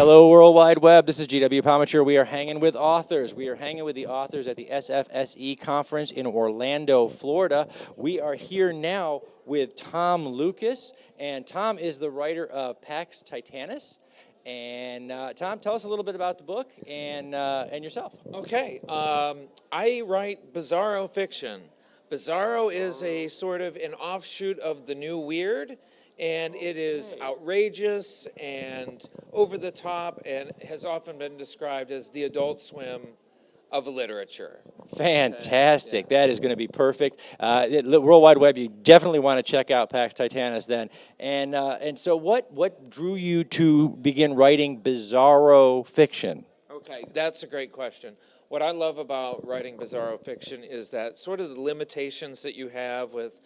Hello, World Wide Web. This is GW Pomichter. We are hanging with authors. We are hanging with the authors at the SFSE conference in Orlando, Florida. We are here now with Tom Lucas, and Tom is the writer of Pax Titanus. And Tom, tell us a little bit about the book and yourself. Okay, I write Bizzaro fiction. Bizzaro is a sort of an offshoot of the new weird, and it is outrageous and over the top and has often been described as the Adult Swim of literature. Fantastic. That is going to be perfect. World Wide Web, you definitely want to check out Pax Titanus then. And so what drew you to begin writing Bizzaro fiction? Okay, that's a great question. What I love about writing Bizzaro fiction is that sort of the limitations that you have with,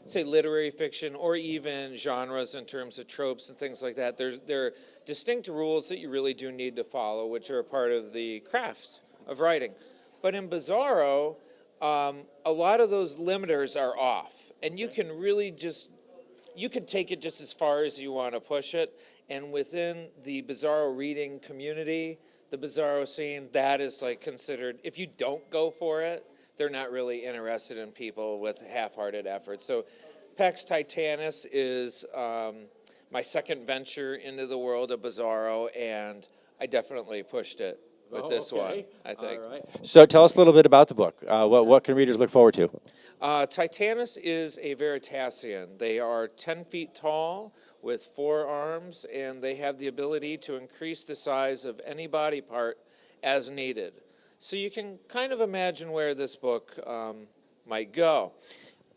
say, literary fiction or even genres in terms of tropes and things like that. There are distinct rules that you really do need to follow, which are a part of the craft of writing. But in Bizzaro, a lot of those limiters are off, and you can really you can take it just as far as you want to push it. And within the Bizzaro reading community, the Bizzaro scene, that is like considered, if you don't go for it, they're not really interested in people with half-hearted efforts. So Pax Titanus is my second venture into the world of Bizzaro, and I definitely pushed it with this one, I think. All right. So tell us a little bit about the book. What can readers look forward to? Titanus is a Veritasian. They are 10 feet tall with 4 arms, and they have the ability to increase the size of any body part as needed. So you can kind of imagine where this book might go.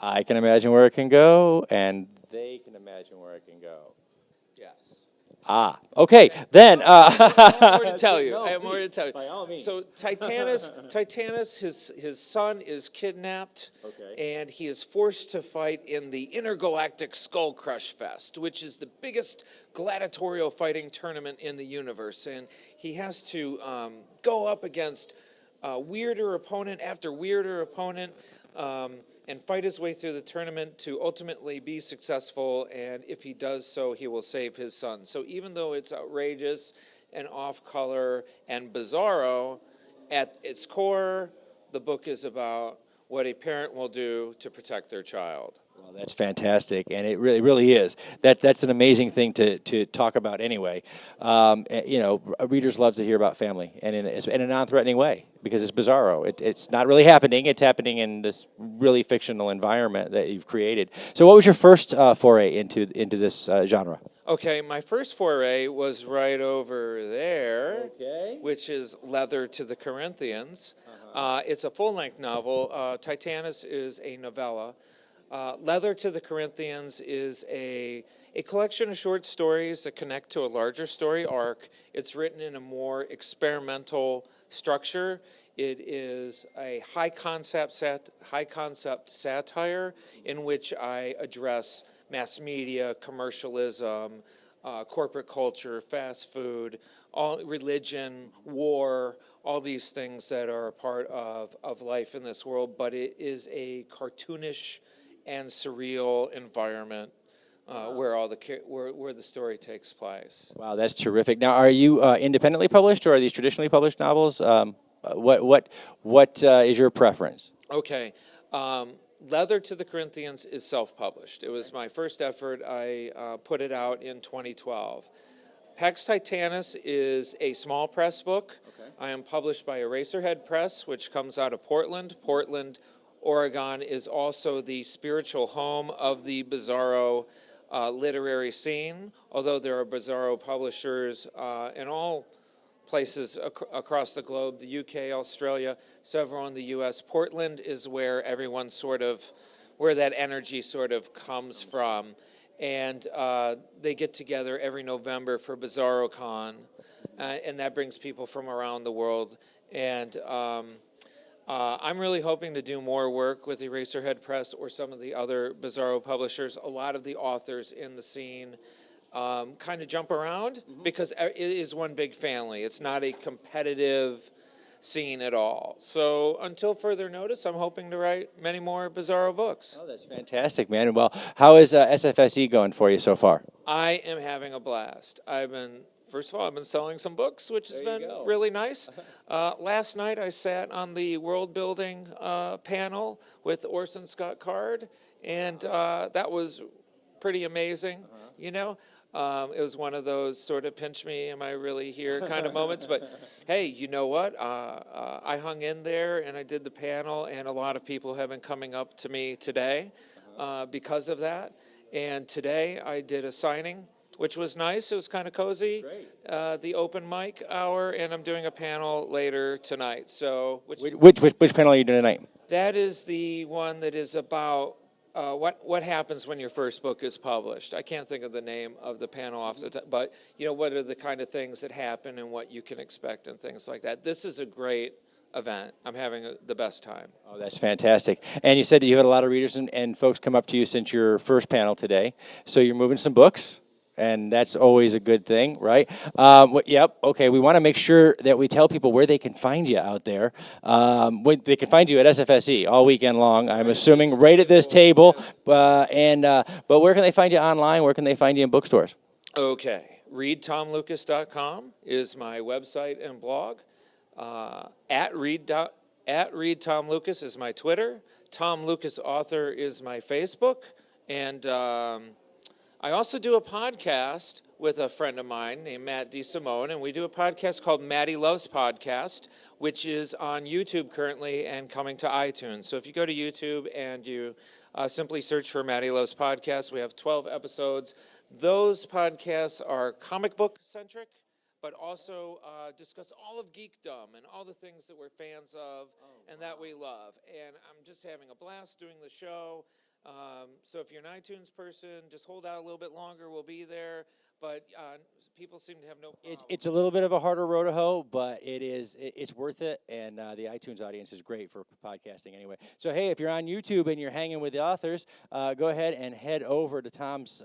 I can imagine where it can go, and they can imagine where it can go. Yes. Okay, then. I have more to tell you. No, I have more to please, tell you. by all means. So Titanus, his son is kidnapped, and he is forced to fight in the Intergalactic Skull Crush Fest, which is the biggest gladiatorial fighting tournament in the universe. And he has to go up against weirder opponent after weirder opponent, and fight his way through the tournament to ultimately be successful, and if he does so, he will save his son. So even though it's outrageous and off-color and bizarro, at its core, the book is about what a parent will do to protect their child. Well, that's fantastic, and it really is. That's an amazing thing to talk about anyway. Readers love to hear about family, and in a non-threatening way, because it's Bizzaro. It's not really happening. It's happening in this really fictional environment that you've created. So what was your first foray into this genre? Okay, my first foray was right over there, which is Leather to the Corinthians. It's a full-length novel. Titanus is a novella. Leather to the Corinthians is a collection of short stories that connect to a larger story arc. It's written in a more experimental structure. It is a high concept satire in which I address mass media, commercialism, corporate culture, fast food, all religion, war, all these things that are a part of life in this world. But it is a cartoonish and surreal environment where the story takes place. Wow, that's terrific. Now, are you independently published, or are these traditionally published novels? What is your preference? Okay, Leather to the Corinthians is self-published. It was my first effort. I put it out in 2012. Pax Titanus is a small press book. I am published by Eraserhead Press, which comes out of Portland. Oregon is also the spiritual home of the Bizzaro literary scene, although there are Bizzaro publishers in all places across the globe, the UK, Australia, several in the US. Portland is where where that energy sort of comes from. And they get together every November for BizzaroCon, and that brings people from around the world. And I'm really hoping to do more work with Eraserhead Press or some of the other Bizzaro publishers. A lot of the authors in the scene kind of jump around because it is one big family. It's not a competitive scene at all. So until further notice, I'm hoping to write many more Bizzaro books. Oh, that's fantastic, man. Well, how is SFSE going for you so far? I am having a blast. I've been first of all, I've been selling some books, which has There you been go. really nice. Last night I sat on the world building panel with Orson Scott Card, and that was pretty amazing, you know. It was one of those sort of pinch me, am I really here kind of moments. But hey, you know what? I hung in there and I did the panel, and a lot of people have been coming up to me today because of that. And today I did a signing, which was nice. It was kind of cozy. Great. The open mic hour, and I'm doing a panel later tonight. So Which panel are you doing tonight? that is the one that is about what happens when your first book is published. I can't think of the name of the panel off the top, but you know, what are the kind of things that happen and what you can expect and things like that. This is a great event. I'm having the best time. Oh, that's fantastic. And you said that you had a lot of readers and folks come up to you since your first panel today. So you're moving some books, and that's always a good thing, right? Yep, okay, we want to make sure that we tell people where they can find you out there. They can find you at SFSE all weekend long, I'm assuming, right at this table. But where can they find you online? Where can they find you in bookstores? Okay, readtomlucas.com is my website and blog. At Read Tom Lucas is my Twitter. Tom Lucas Author is my Facebook. And I also do a podcast with a friend of mine named Matt DeSimone, and we do a podcast called Maddie Loves Podcast, which is on YouTube currently and coming to iTunes. So if you go to YouTube and you simply search for Maddie Loves Podcast, we have 12 episodes. Those podcasts are comic book centric, but also discuss all of geekdom and all the things that we're fans of and that we love. And I'm just having a blast doing the show. So if you're an iTunes person, just hold out a little bit longer. We'll be there. But people seem to have no problem. It's a little bit of a harder road to hoe, but it's worth it, and the iTunes audience is great for podcasting anyway. So hey, if you're on YouTube and you're hanging with the authors, go ahead and head over to Tom's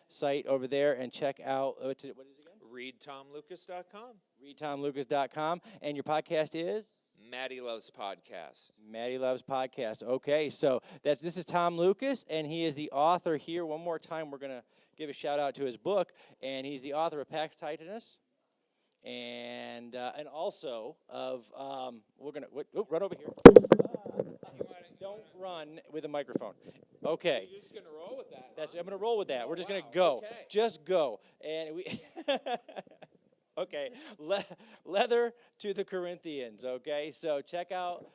site over there and check out what is it again? ReadTomLucas.com. ReadTomLucas.com, and your podcast is Maddie Loves Podcast. Maddie Loves Podcast. Okay, so this is Tom Lucas, and he is the author here. One more time, we're gonna give a shout out to his book, and he's the author of Pax Titanus, and also of run over here. Don't run with a microphone. Okay. You're just gonna roll with that. I'm gonna roll with that. We're just gonna go. Okay. Just go, and we. Okay, Leather to the Corinthians, okay? So check out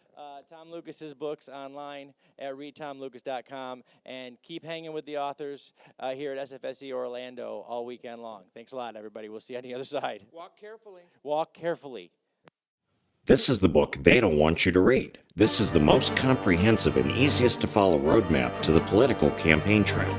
Tom Lucas's books online at readtomlucas.com, and keep hanging with the authors here at SFSE Orlando all weekend long. Thanks a lot, everybody. We'll see you on the other side. Walk carefully. Walk carefully. This is the book they don't want you to read. This is the most comprehensive and easiest to follow roadmap to the political campaign trail.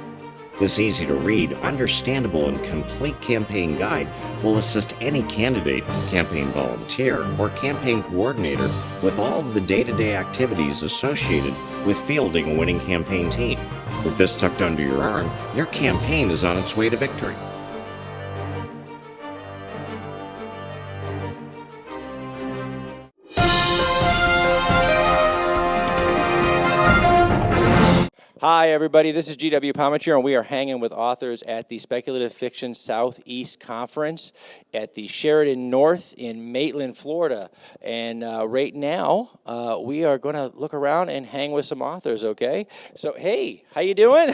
This easy-to-read, understandable, and complete campaign guide will assist any candidate, campaign volunteer, or campaign coordinator with all of the day-to-day activities associated with fielding a winning campaign team. With this tucked under your arm, your campaign is on its way to victory. Hi, everybody. This is G.W. Pomichter, and we are hanging with authors at the Speculative Fiction Southeast Conference at the Sheridan North in Maitland, Florida. And right now, we are going to look around and hang with some authors, okay? So, hey, how you doing?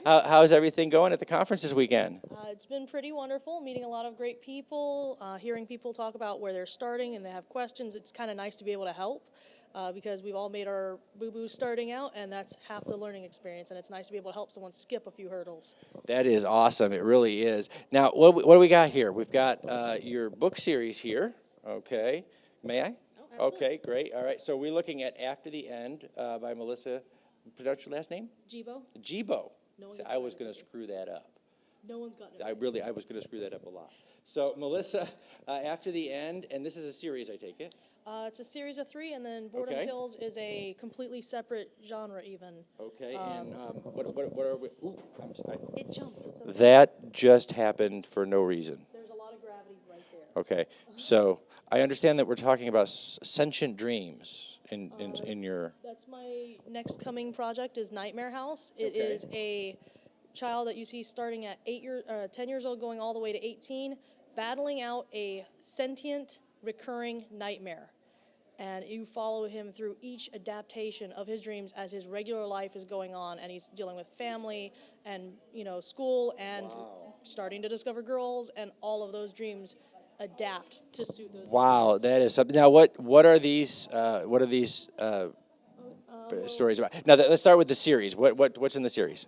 How's everything going at the conference this weekend? It's been pretty wonderful, meeting a lot of great people, hearing people talk about where they're starting and they have questions. It's kind of nice to be able to help. Because we've all made our boo-boos starting out, and that's half the learning experience, and it's nice to be able to help someone skip a few hurdles. That is awesome. It really is. Now, what do we got here? We've got your book series here. Okay. May I? Oh, absolutely. Okay, great. All right. So we're looking at After the End by Melissa. Pronounce your last name? Gibbo? Gibbo. No one See, gets I it was right, going to it's okay. screw that up. No one's gotten it. I was going to screw that up a lot. So, Melissa, After the End, and this is a series, I take it? It's a series of 3, and then Boredom Okay. Kills is a completely separate genre even. Okay, and what are we? Ooh, I'm sorry. It jumped. It's okay. That just happened for no reason. There's a lot of gravity right there. Okay, so I understand that we're talking about sentient dreams in your... That's my next coming project is Nightmare House. It Okay. is a child that you see starting at 10 years old going all the way to 18 battling out a sentient, recurring nightmare. And you follow him through each adaptation of his dreams as his regular life is going on, and he's dealing with family and, school and starting to discover girls, and all of those dreams adapt to suit those. Wow, that is something. Now, what are these stories about? Now, let's start with the series. What's in the series?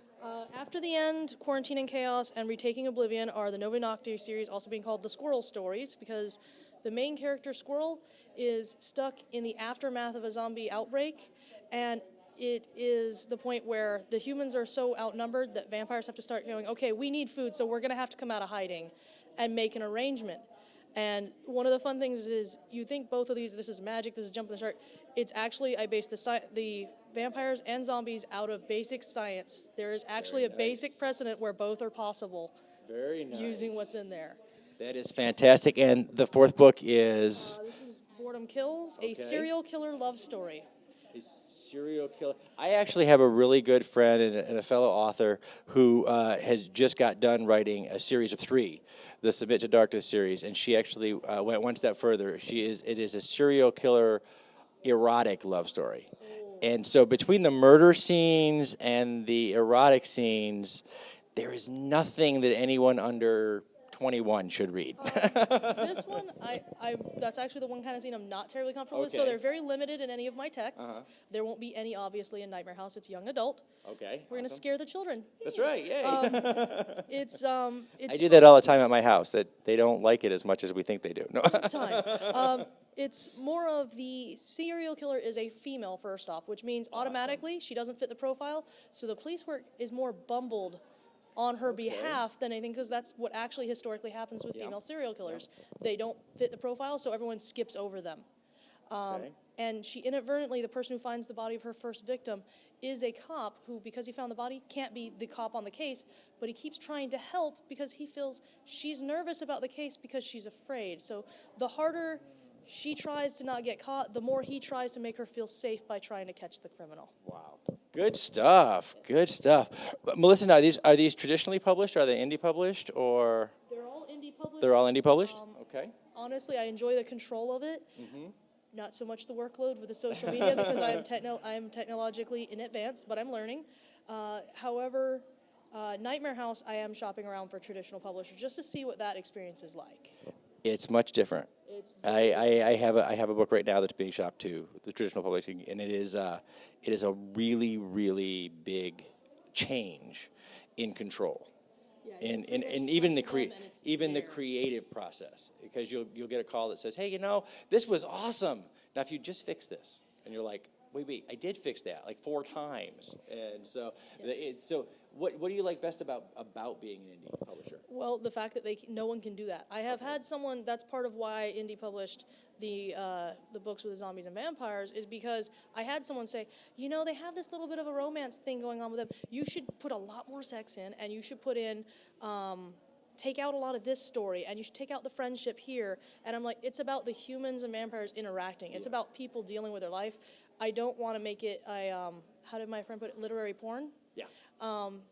After the End, Quarantine and Chaos, and Retaking Oblivion are the Novi Nocte series, also being called the Squirrel Stories, because the main character, Squirrel, is stuck in the aftermath of a zombie outbreak, and it is the point where the humans are so outnumbered that vampires have to start going, okay, we need food, so we're going to have to come out of hiding and make an arrangement. And one of the fun things is, you think both of these, this is magic, this is jump in the shark. It's actually, I based the vampires and zombies out of basic science. There is actually a basic precedent where both are possible. Very nice. Using what's in there. That is fantastic. And the fourth book is? This is Boredom Kills, a serial killer love story. A serial killer. I actually have a really good friend and a fellow author who has just got done writing a series of 3, the Submit to Darkness series, and she actually went one step further. It is a serial killer erotic love story. And so between the murder scenes and the erotic scenes, there is nothing that anyone under 21 should read. This one, that's actually the one kind of scene I'm not terribly comfortable with, so they're very limited in any of my texts. There won't be any, obviously, in Nightmare House. It's young adult. Okay. We're going to scare the children. That's right, yay. It's I do that all the time at my house, that they don't like it as much as we think they do. No. It's more of the serial killer is a female, first off, which means automatically she doesn't fit the profile, so the police work is more bumbled on her behalf than anything, because that's what actually historically happens with female serial killers. They don't fit the profile, so everyone skips over them. And she inadvertently, the person who finds the body of her first victim, is a cop who, because he found the body, can't be the cop on the case, but he keeps trying to help because he feels she's nervous about the case because she's afraid. So the harder she tries to not get caught, the more he tries to make her feel safe by trying to catch the criminal. Wow. Good stuff. Good stuff. But Melissa, now are these traditionally published? Are they indie published, or? They're all indie published. They're all indie published? Okay. Honestly, I enjoy the control of it. Not so much the workload with the social media because I am technologically inadvanced, but I'm learning. However, Nightmare House, I am shopping around for traditional publishers just to see what that experience is like. It's much different. I have a book right now that's being shopped to the traditional publishing, and it is a really, really big change in control, and even the creative process, because you'll get a call that says, hey, this was awesome. Now if you just fix this, and you're like, wait, I did fix that like 4 times, and so what do you like best about being an indie publisher? Well, the fact that no one can do that. I have had someone, that's part of why indie published the books with the zombies and vampires, is because I had someone say, they have this little bit of a romance thing going on with them. You should put a lot more sex in, and you should put in, take out a lot of this story, and you should take out the friendship here. And I'm like, it's about the humans and vampires interacting. It's about people dealing with their life. I don't want to make it, how did my friend put it, literary porn? Yeah.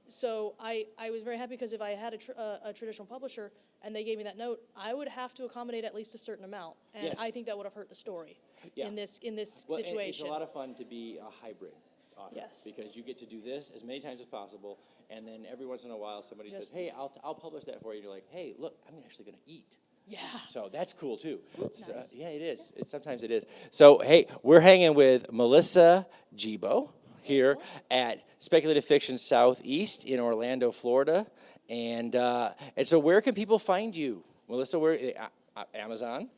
So I was very happy, because if I had a traditional publisher and they gave me that note, I would have to accommodate at least a certain amount, and I think that would have hurt the story in this situation. It's a lot of fun to be a hybrid author, because you get to do this as many times as possible, and then every once in a while somebody says, hey, I'll publish that for you, and you're like, hey, look, I'm actually going to eat. Yeah. So that's cool too. Nice. Yeah, it is. Sometimes it is. So hey, we're hanging with Melissa Gibbo here at Speculative Fiction Southeast in Orlando, Florida, and so where can people find you, Melissa? Where? Amazon.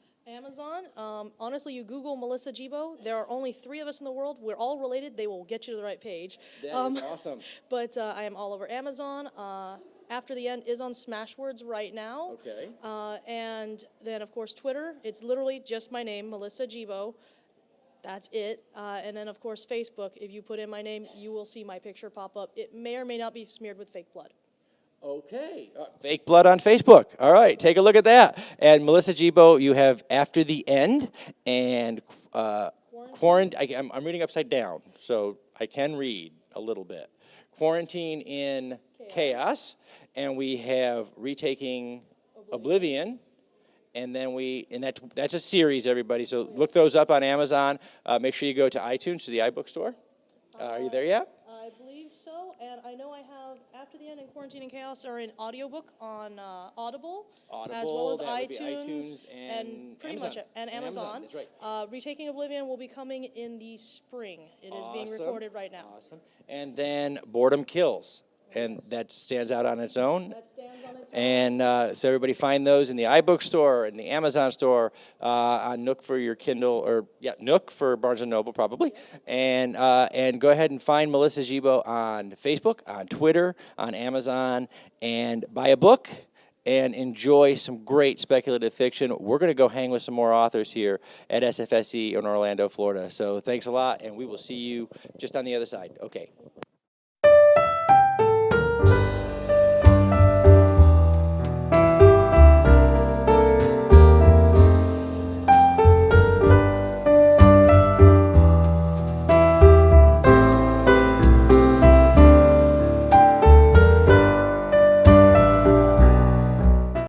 Honestly, you Google Melissa Gibbo. There are only 3 of us in the world. We're all related. They will get you to the right page. That is awesome. But I am all over Amazon. After the End is on Smashwords right now. Okay. And then, of course, Twitter. It's literally just my name, Melissa Gibbo. That's it. And then, of course, Facebook. If you put in my name, you will see my picture pop up. It may or may not be smeared with fake blood. Okay. Fake blood on Facebook. All right. Take a look at that. And Melissa Gibbo, you have After the End and Quarantine. I'm reading upside down, so I can read a little bit. Quarantine in Chaos. And we have Retaking Oblivion, and then that's a series, everybody. So look those up on Amazon. Make sure you go to iTunes, to the iBook store. Are you there yet? I believe so, and I know I have After the End and Quarantine and Chaos are in audiobook on Audible, as well as that would be iTunes, and pretty Amazon. much and Amazon. That's right. Retaking Oblivion will be coming in the spring. It is being recorded right now. Awesome. And then Boredom Kills, and that stands out on its own. That stands on its own. And so everybody find those in the iBook store, in the Amazon store, on Nook for your Kindle, or Nook for Barnes & Noble probably. And go ahead and find Melissa Gibbo on Facebook, on Twitter, on Amazon, and buy a book and enjoy some great speculative fiction. We're going to go hang with some more authors here at SFSE in Orlando, Florida. So thanks a lot, and we will see you just on the other side. Okay.